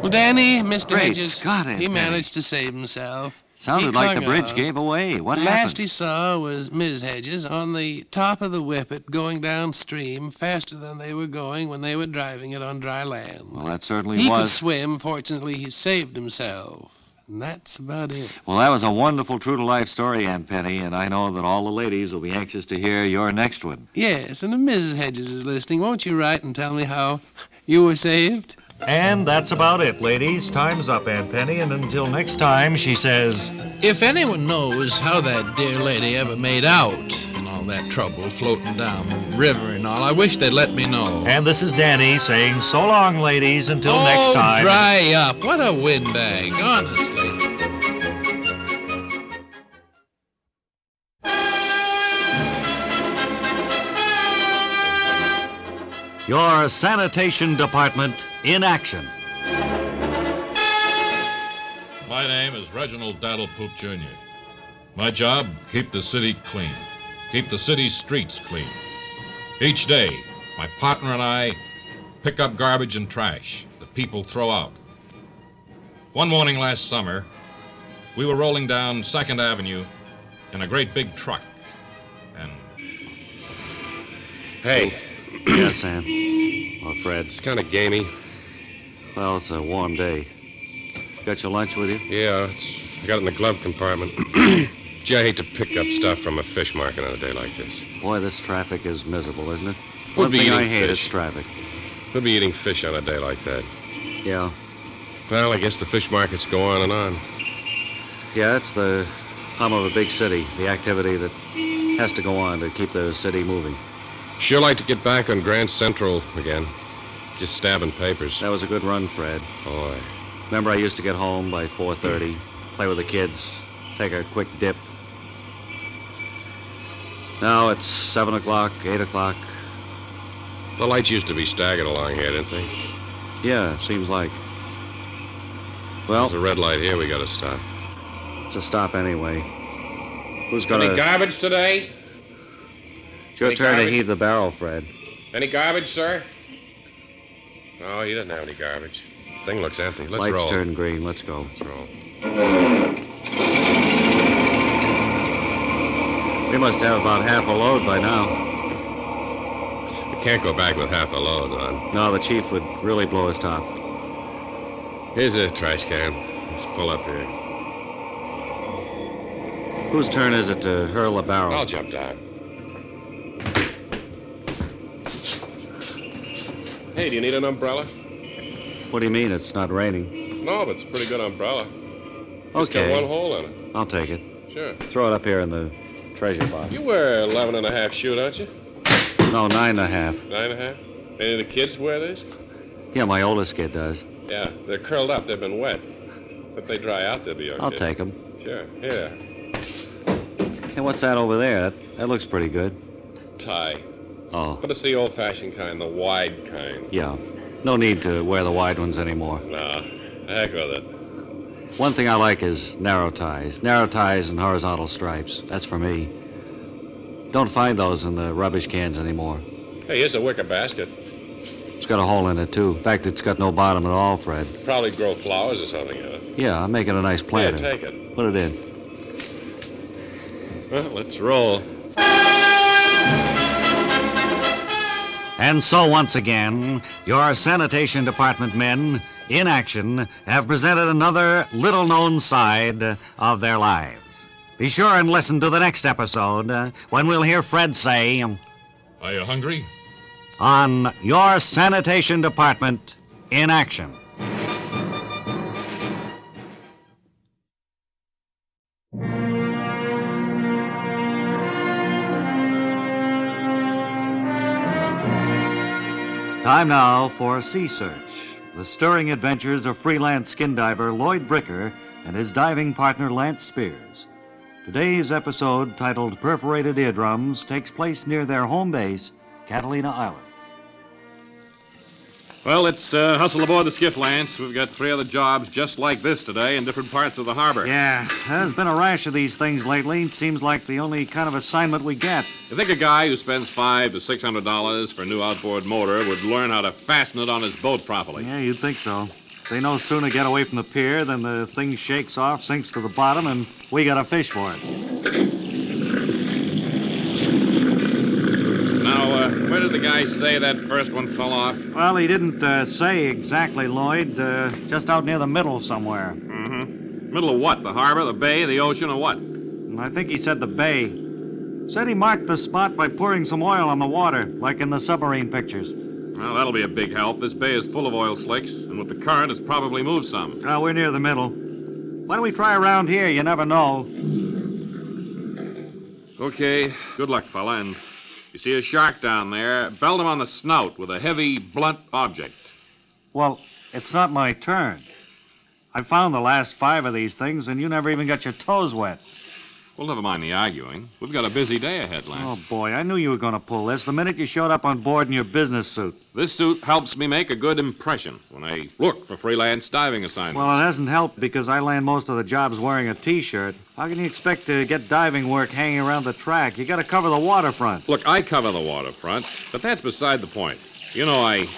Well, Danny, Mr. Great Hedges, Scott, Aunt he Penny. managed to save himself. Sounded He like the clung bridge on. gave away. What The last happened? he saw was Ms. Hedges on the top of the whippet going downstream faster than they were going when they were driving it on dry land. Well, that certainly He could was. swim. Fortunately, he saved himself. And that's about it. Well, that was a wonderful true to life story, Aunt Penny, and I know that all the ladies will be anxious to hear your next one. Yes, and if Mrs. Hedges is listening, won't you write and tell me how you were saved? And that's about it, ladies. Time's up, Aunt Penny, and until next time, she says. If anyone knows how that dear lady ever made out in all that trouble floating down the river and all, I wish they'd let me know. And this is Danny saying so long, ladies, until next time. Dry up. What a windbag, honestly. Your sanitation department in action. My name is Reginald Daddlepoop Jr. My job, keep the city clean. Keep the city's streets clean. Each day, my partner and I pick up garbage and trash that people throw out. One morning last summer, we were rolling down 2nd Avenue in a great big truck, and... Hey. Yeah, Sam. Or Fred. It's kind of gamey. Well, it's a warm day. Got your lunch with you? Yeah, I got it in the glove compartment. Gee, I hate to pick up stuff from a fish market on a day like this. Boy, this traffic is miserable, isn't it? Would be One thing I eating hate fish. is traffic. We'll be eating fish on a day like that. Yeah. Well, I guess the fish markets go on and on. Yeah, it's the hum of a big city, the activity that has to go on to keep the city moving. Sure like to get back on Grand Central again. Just stabbing papers. That was a good run, Fred. Boy. Remember, I used to get home by 4:30, play with the kids, take a quick dip. Now it's 7 o'clock, 8 o'clock. The lights used to be staggered along here, didn't they? Yeah, seems like. Well, There's a red light here we gotta stop. it's a stop anyway. Who's gonna... Any garbage today? It's your any turn garbage? to heave the barrel, Fred. Any garbage, sir? Oh, he doesn't have any garbage. Thing looks empty. Let's Lights roll. turn green. Let's go. Let's roll. We must have about half a load by now. We can't go back with half a load on. No, the chief would really blow his top. Here's a trash can. Let's pull up here. Whose turn is it to hurl a barrel? I'll jump down. Hey, do you need an umbrella? What do you mean it's not raining? No, but it's a pretty good umbrella. It's got Okay. one hole in it. I'll take it. Sure. Throw it up here in the treasure box. You wear 11 and a half shoe, don't you? No, 9.5. 9.5? Any of the kids wear these? Yeah, my oldest kid does. Yeah, they're curled up. They've been wet. If they dry out, they'll be okay. I'll take them. Sure. Here. Hey, what's that over there? That looks pretty good. Tie. Oh, But it's the old-fashioned kind, the wide kind. yeah. No need to wear the wide ones anymore. No, heck with it. One thing I like is narrow ties. Narrow ties and horizontal stripes. That's for me. Don't find those in the rubbish cans anymore. Hey, here's a wicker basket. It's got a hole in it, too. In fact, it's got no bottom at all, Fred. Probably grow flowers or something in it. Yeah, I'm making a nice planter. Here, take it. Put it in. Well, let's roll. And so, once again, your sanitation department men, in action, have presented another little-known side of their lives. Be sure and listen to the next episode when we'll hear Fred say, Are you hungry? on Your Sanitation Department in Action. Time now for Sea Search, the stirring adventures of freelance skin diver Lloyd Bricker and his diving partner Lance Spears. Today's episode, titled Perforated Eardrums, takes place near their home base, Catalina Island. Well, let's hustle aboard the skiff, Lance. We've got 3 other jobs just like this today in different parts of the harbor. Yeah, there's been a rash of these things lately. It seems like the only kind of assignment we get. You think a guy who spends $500 to $600 for a new outboard motor would learn how to fasten it on his boat properly? Yeah, you'd think so. They no sooner get away from the pier than the thing shakes off, sinks to the bottom, and we got to fish for it. Now, where did the guy say that first one fell off? Well, he didn't say exactly, Lloyd. Just out near the middle somewhere. Mm-hmm. Middle of what? The harbor, the bay, the ocean, or what? I think he said the bay. Said he marked the spot by pouring some oil on the water, like in the submarine pictures. Well, that'll be a big help. This bay is full of oil slicks, and with the current, it's probably moved some. We're near the middle. Why don't we try around here? You never know. Okay, good luck, fella, and you see a shark down there, belt him on the snout with a heavy, blunt object. Well, it's not my turn. I found the last 5 of these things, and you never even got your toes wet. Well, never mind the arguing. We've got a busy day ahead, Lance. Oh, boy, I knew you were going to pull this the minute you showed up on board in your business suit. This suit helps me make a good impression when I look for freelance diving assignments. Well, it hasn't helped because I land most of the jobs wearing a T-shirt. How can you expect to get diving work hanging around the track? You got to cover the waterfront. Look, I cover the waterfront, but that's beside the point. You know, I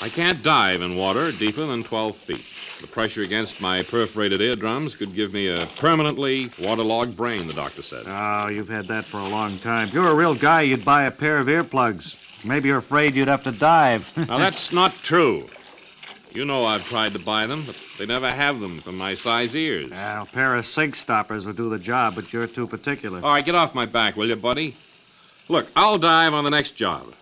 I can't dive in water deeper than 12 feet. The pressure against my perforated eardrums could give me a permanently waterlogged brain, the doctor said. Oh, you've had that for a long time. If you were a real guy, you'd buy a pair of earplugs. Maybe you're afraid you'd have to dive. Now, that's not true. You know I've tried to buy them, but they never have them for my size ears. A pair of sink stoppers would do the job, but you're too particular. All right, get off my back, will you, buddy? Look, I'll dive on the next job.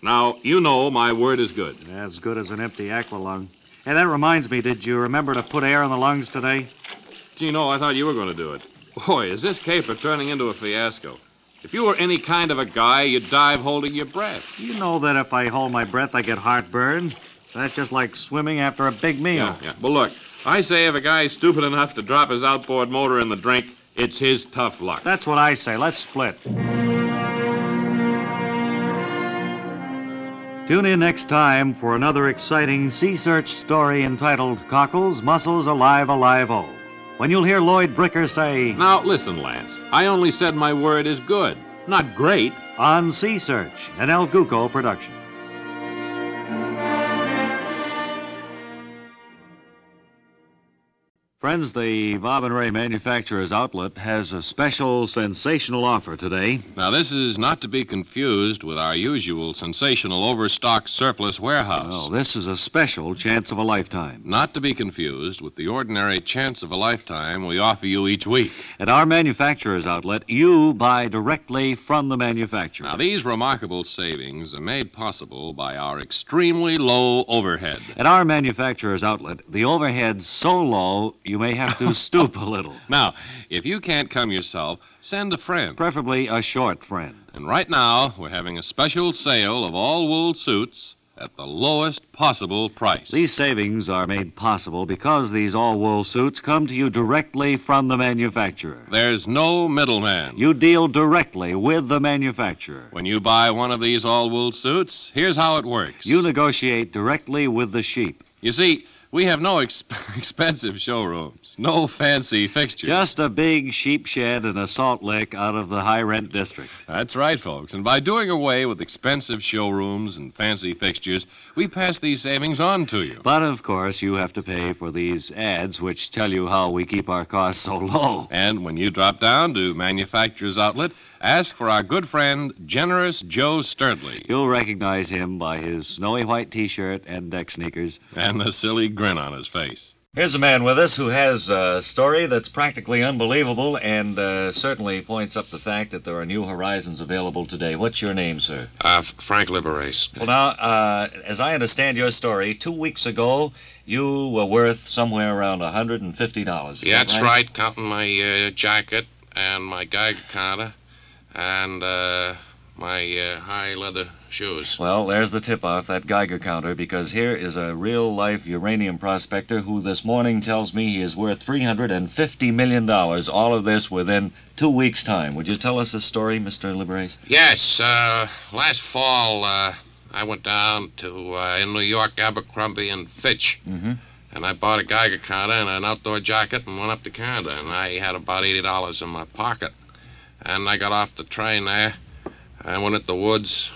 Now, you know my word is good. As good as an empty aqualung. Hey, that reminds me, did you remember to put air in the lungs today? Gee, no, I thought you were going to do it. Boy, is this caper turning into a fiasco. If you were any kind of a guy, you'd dive holding your breath. You know that if I hold my breath, I get heartburn. That's just like swimming after a big meal. Yeah. Well, look, I say if a guy's stupid enough to drop his outboard motor in the drink, it's his tough luck. That's what I say. Let's split. Tune in next time for another exciting sea search story entitled Cockles, Mussels, Alive, Alive-O. When you'll hear Lloyd Bricker say... Now, listen, Lance. I only said my word is good, not great. On Sea Search, an El Guco production. Friends, the Bob and Ray Manufacturers Outlet has a special sensational offer today. Now, this is not to be confused with our usual sensational overstocked surplus warehouse. No, this is a special chance of a lifetime. Not to be confused with the ordinary chance of a lifetime we offer you each week. At our Manufacturers Outlet, you buy directly from the manufacturer. Now, these remarkable savings are made possible by our extremely low overhead. At our Manufacturers Outlet, the overhead's so low, you may have to stoop a little. Now, if you can't come yourself, send a friend. Preferably a short friend. And right now, we're having a special sale of all wool suits at the lowest possible price. These savings are made possible because these all-wool suits come to you directly from the manufacturer. There's no middleman. You deal directly with the manufacturer. When you buy one of these all-wool suits, here's how it works. You negotiate directly with the sheep. You see, we have no expensive showrooms, no fancy fixtures. Just a big sheep shed and a salt lick out of the high-rent district. That's right, folks. And by doing away with expensive showrooms and fancy fixtures, we pass these savings on to you. But, of course, you have to pay for these ads which tell you how we keep our costs so low. And when you drop down to Manufacturers Outlet, ask for our good friend, Generous Joe Sturdley. You'll recognize him by his snowy white T-shirt and deck sneakers. And a silly grin on his face. Here's a man with us who has a story that's practically unbelievable and certainly points up the fact that there are new horizons available today. What's your name, sir? Frank Liberace. Well, now, as I understand your story, 2 weeks ago, you were worth somewhere around $150. Yeah, that's right, counting my jacket and my Geiger counter and my high leather shoes. Well, there's the tip-off, that Geiger counter, because here is a real-life uranium prospector who this morning tells me he is worth $350 million, all of this within 2 weeks' time. Would you tell us the story, Mr. Liberace? Yes, last fall, I went down to, in New York, Abercrombie and Fitch. Mm-hmm. And I bought a Geiger counter and an outdoor jacket and went up to Canada, and I had about $80 in my pocket. And I got off the train there. I went into the woods,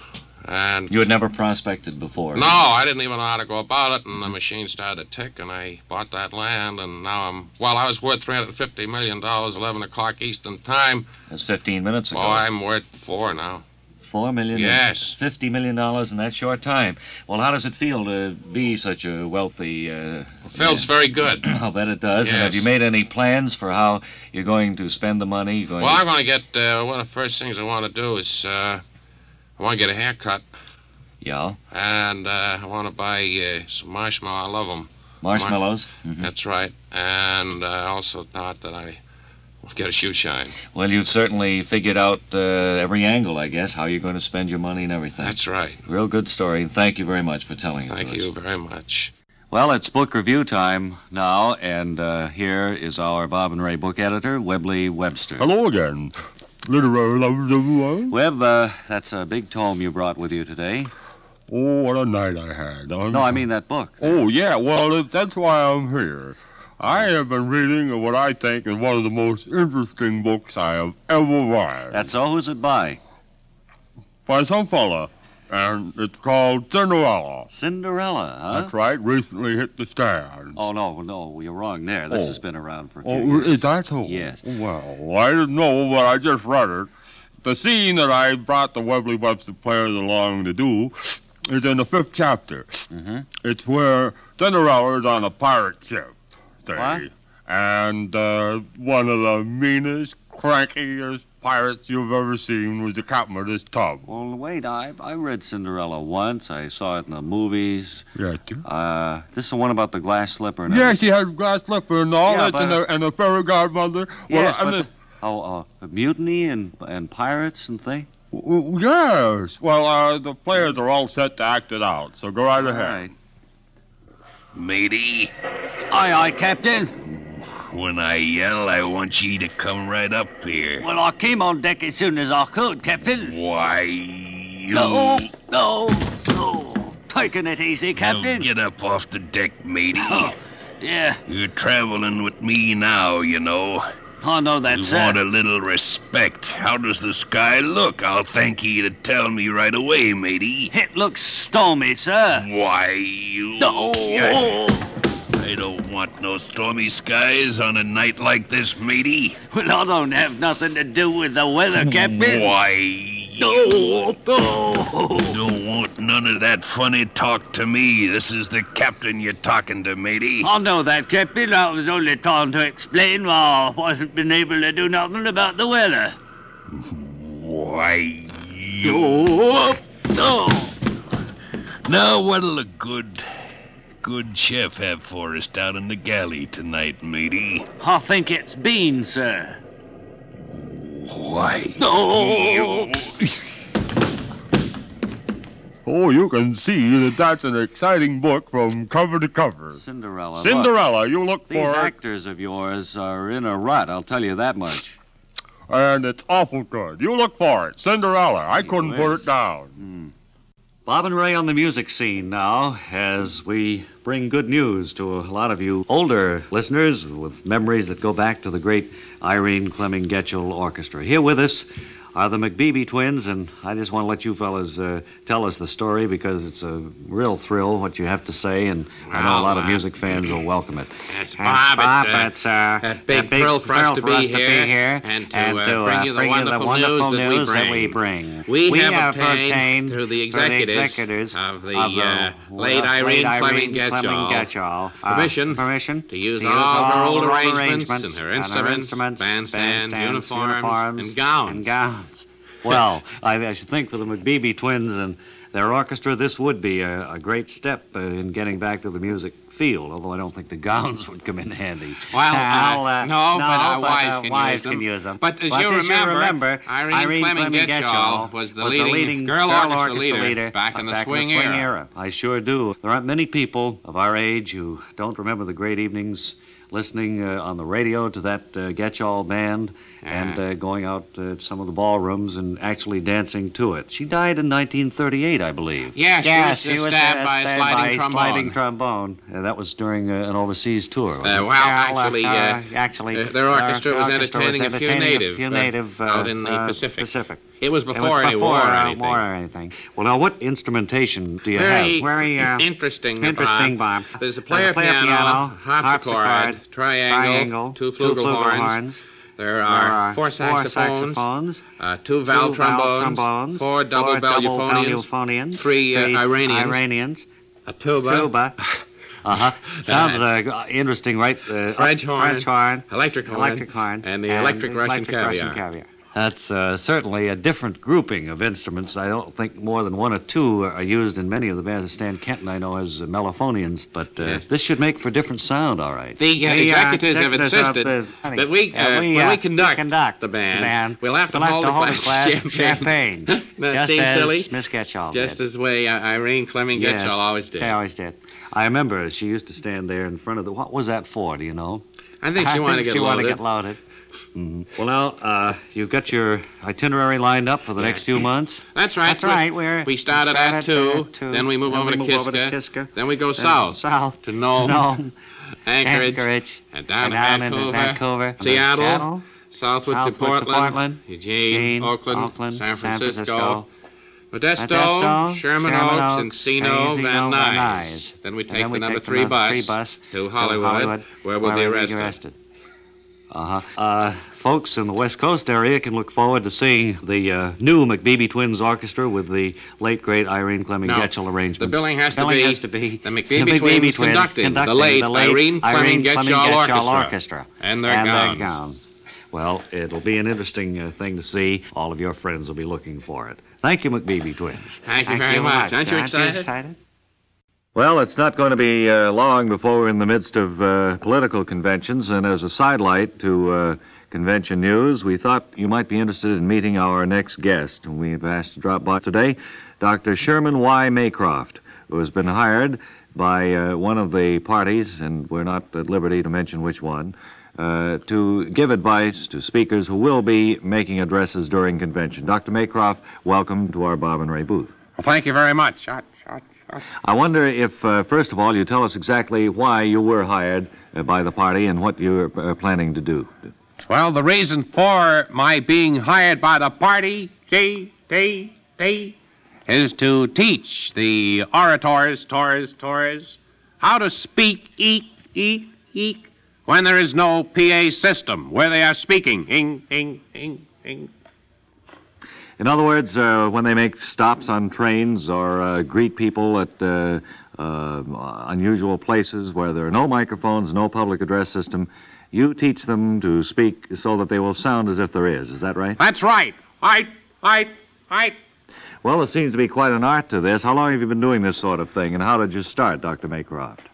and... You had never prospected before? No, I didn't even know how to go about it, and the machine started to tick, and I bought that land, and now I was worth $350 million, 11 o'clock Eastern Time. That's 15 minutes ago. Oh, I'm worth $4 now. $4 million? Yes. $50 million in that short time. Well, how does it feel to be such a wealthy... It feels very good. I'll bet it does. Yes. And have you made any plans for how you're going to spend the money? I'm going to get... one of the first things I want to do is... I want to get a haircut. Yeah? And I want to buy some marshmallows. I love them. Marshmallows? Mm-hmm. That's right. And I also thought that I... get a shoe shine. Well, you've certainly figured out every angle, I guess, how you're going to spend your money and everything. That's right. Real good story. Thank you very much for telling it to us. Thank you very much. Well, it's book review time now, and here is our Bob and Ray book editor, Webley Webster. Hello again. Webb, that's a big tome you brought with you today. Oh, what a night I had. No, I mean that book. Oh, yeah, well, that's why I'm here. I have been reading what I think is one of the most interesting books I have ever read. That's so? Who's it by? By some fella and it's called Cinderella. Cinderella, huh? That's right. Recently hit the stands. Oh, no, you're wrong there. This has been around for a few Oh, years. is that so? Yes. Well, I didn't know, but I just read it. The scene that I brought the Webley Webster players along to do is in the 5th chapter. Mm-hmm. It's where Cinderella is on a pirate ship, say. What? And one of the meanest, crankiest pirates you've ever seen was the captain of this tub. Well, wait, I read Cinderella once. I saw it in the movies. Yes, sir. This is the one about the glass slipper and Yeah, she has a glass slipper and all Yeah, that, and the fairy godmother. Yes, Well, but mutiny and pirates and things? Yes. Well, the players are all set to act it out, so go right ahead. Right. Matey, Aye, Captain. when I yell, I want ye to come right up here. Well, I came on deck as soon as I could, Captain. Why, you... No. Taking it easy, Captain. Now get up off the deck, matey. Yeah, You're traveling with me now, you know. I know that, You sir. want a little respect. How does the sky look? I'll thank ye to tell me right away, matey. It looks stormy, sir. Why, you... No. I don't want no stormy skies on a night like this, matey. Well, I don't have nothing to do with the weather, Captain. Why, No. don't want none of that funny talk to me. This is the captain you're talking to, matey. I know that, Captain. I was only trying to explain why I wasn't been able to do nothing about the weather. Why, you... Now, what'll a good chef have for us down in the galley tonight, matey? I think it's beans, sir. Why? No. Oh, you can see that that's an exciting book from cover to cover. Cinderella. Cinderella, Look, you look these for it. actors of yours are in a rut, I'll tell you that much. And it's awful good. You look for it. Cinderella. I couldn't put it down. Bob and Ray on the music scene now, as we bring good news to a lot of you older listeners with memories that go back to the great Irene Fleming Getchell Orchestra. Here with us are the McBeebee Twins, and I just want to let you fellas tell us the story because it's a real thrill what you have to say, and I know a lot of music fans will welcome it. Yes, Bob, it's a big thrill for us to be here and to bring you the wonderful news that we bring. We have obtained through the executives of the late Irene Fleming Getchell permission to use all her old arrangements and her instruments, bandstands, uniforms, and gowns. Well, I should think for the McBeebee Twins and their orchestra, this would be a great step in getting back to the music field, although I don't think the gowns would come in handy. Well, no, but our wives can use them. But as you remember, Irene Fleming Getchell was the leading girl orchestra leader back in the swing era. I sure do. There aren't many people of our age who don't remember the great evenings listening on the radio to that Getchell band and going out to some of the ballrooms and actually dancing to it. She died in 1938, I believe. Yeah, she was stabbed by a sliding trombone. That was during an overseas tour. Actually, their orchestra was entertaining a few native out in the Pacific. It was before any war or anything. Well, now, what instrumentation do you have? Very interesting, Bob. There's a player piano, harpsichord, triangle, two flugelhorns. There are four saxophones, two valve trombones, four double baleuphonians, three Iranians, a tuba. Sounds interesting, right? French horn, electric horn, and the electric Russian caviar. That's certainly a different grouping of instruments. I don't think more than one or two are used in many of the bands. Stan Kenton, I know, has mellophonians, but this should make for different sound, all right. The executives have insisted that when we conduct the band, we'll have to hold a glass of champagne. That seems silly. Miss Getchell just as the way Irene Fleming Getchell always did. She always did. I remember she used to stand there in front of the... What was that for, do you know? I think she wanted to get loaded. Mm-hmm. Well, now, you've got your itinerary lined up for the next few months. That's right. We started at 2, then we move over to Kiska, then we go south to Nome, Anchorage, and down to Vancouver, Seattle, southward to Portland, Eugene, Oakland, San Francisco, Modesto, Sherman Oaks, Encino, Van Nuys. Then we take the number 3 bus to Hollywood, where we'll be arrested. Folks in the West Coast area can look forward to seeing the new McBeebee Twins Orchestra with the late, great Irene Fleming-Getchell arrangements. The billing has to be the McBeebee Twins conducting the late Irene Fleming-Getchell Orchestra. And their gowns. Well, it'll be an interesting thing to see. All of your friends will be looking for it. Thank you, McBeebee Twins. Thank you very much. Aren't you excited? Well, it's not going to be long before we're in the midst of political conventions, and as a sidelight to convention news, we thought you might be interested in meeting our next guest, whom we've asked to drop by today, Dr. Sherman Y. Maycroft, who has been hired by one of the parties, and we're not at liberty to mention which one, to give advice to speakers who will be making addresses during convention. Dr. Maycroft, welcome to our Bob and Ray booth. Well, thank you very much. I wonder if, first of all, you tell us exactly why you were hired by the party and what you're planning to do. Well, the reason for my being hired by the party, is to teach the orators, how to speak, when there is no PA system, where they are speaking, In other words, when they make stops on trains or greet people at unusual places where there are no microphones, no public address system, you teach them to speak so that they will sound as if there is. Is that right? That's right. Right. Well, there seems to be quite an art to this. How long have you been doing this sort of thing, and how did you start, Dr. Maycroft?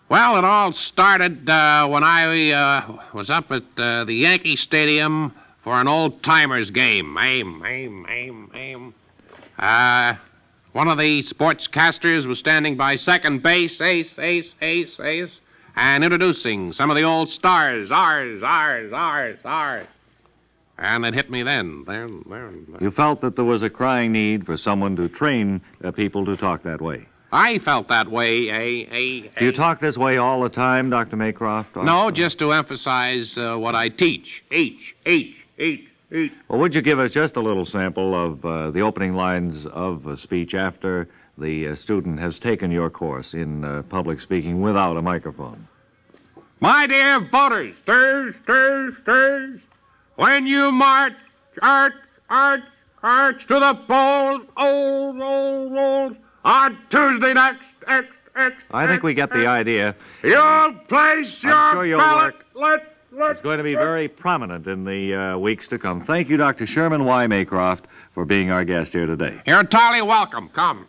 Well, it all started when I was up at the Yankee Stadium for an old-timers game. One of the sportscasters was standing by second base, ace, and introducing some of the old stars, ours. And it hit me then. You felt that there was a crying need for someone to train people to talk that way. I felt that way, Do you talk this way all the time, Dr. Maycroft? No, just to emphasize what I teach. H. Well, would you give us just a little sample of the opening lines of a speech after the student has taken your course in public speaking without a microphone? My dear voters, stirs, when you march, arch to the polls, old, on Tuesday next, I think we get the idea. You'll place your ballot. It's going to be very prominent in the weeks to come. Thank you, Dr. Sherman Y. Maycroft, for being our guest here today. You're entirely welcome. Come.